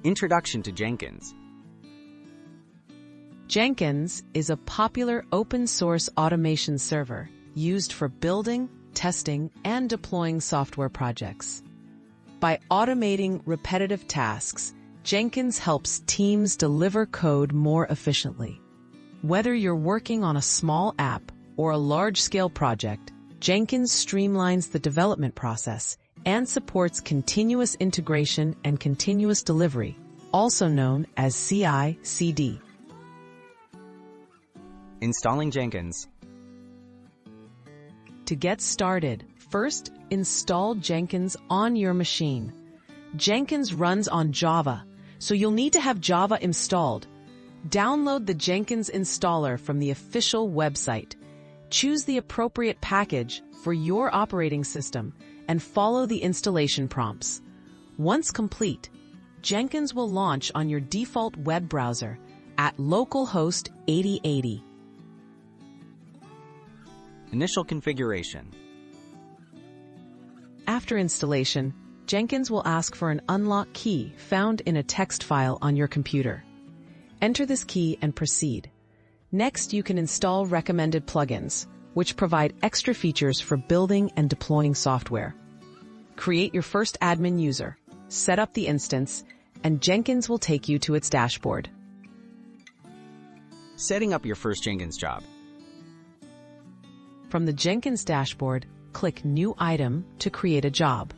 Introduction to Jenkins. Jenkins is a popular open-source automation server used for building, testing, and deploying software projects. By automating repetitive tasks, Jenkins helps teams deliver code more efficiently. Whether you're working on a small app or a large-scale project, Jenkins streamlines the development process and supports continuous integration and continuous delivery, also known as CI/CD. Installing Jenkins. To get started, first install Jenkins on your machine. Jenkins runs on Java, so you'll need to have Java installed. Download the Jenkins installer from the official website. Choose the appropriate package for your operating system and follow the installation prompts. Once complete, Jenkins will launch on your default web browser at localhost 8080. Initial configuration. After installation, Jenkins will ask for an unlock key found in a text file on your computer. Enter this key and proceed. Next, you can install recommended plugins, which provide extra features for building and deploying software. Create your first admin user, set up the instance, and Jenkins will take you to its dashboard. Setting up your first Jenkins job. From the Jenkins dashboard, click New Item to create a job.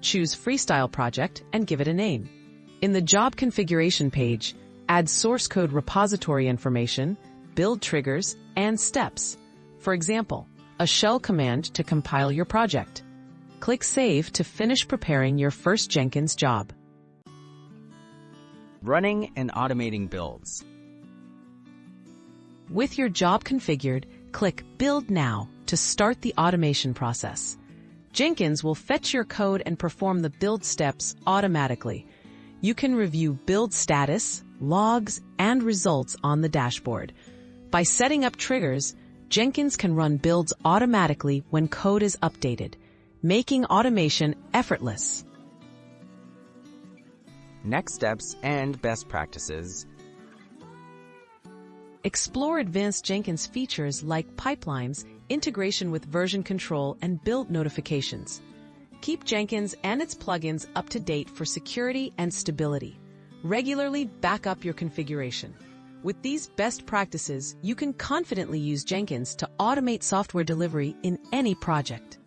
Choose Freestyle Project and give it a name. In the Job Configuration page, add source code repository information, build triggers, and steps. For example, a shell command to compile your project. Click Save to finish preparing your first Jenkins job. Running and automating builds. With your job configured, click Build Now to start the automation process. Jenkins will fetch your code and perform the build steps automatically. You can review build status, logs, and results on the dashboard. By setting up triggers, Jenkins can run builds automatically when code is updated, making automation effortless. Next steps and best practices. Explore advanced Jenkins features like pipelines, integration with version control, and build notifications. Keep Jenkins and its plugins up to date for security and stability. Regularly back up your configuration. With these best practices, you can confidently use Jenkins to automate software delivery in any project.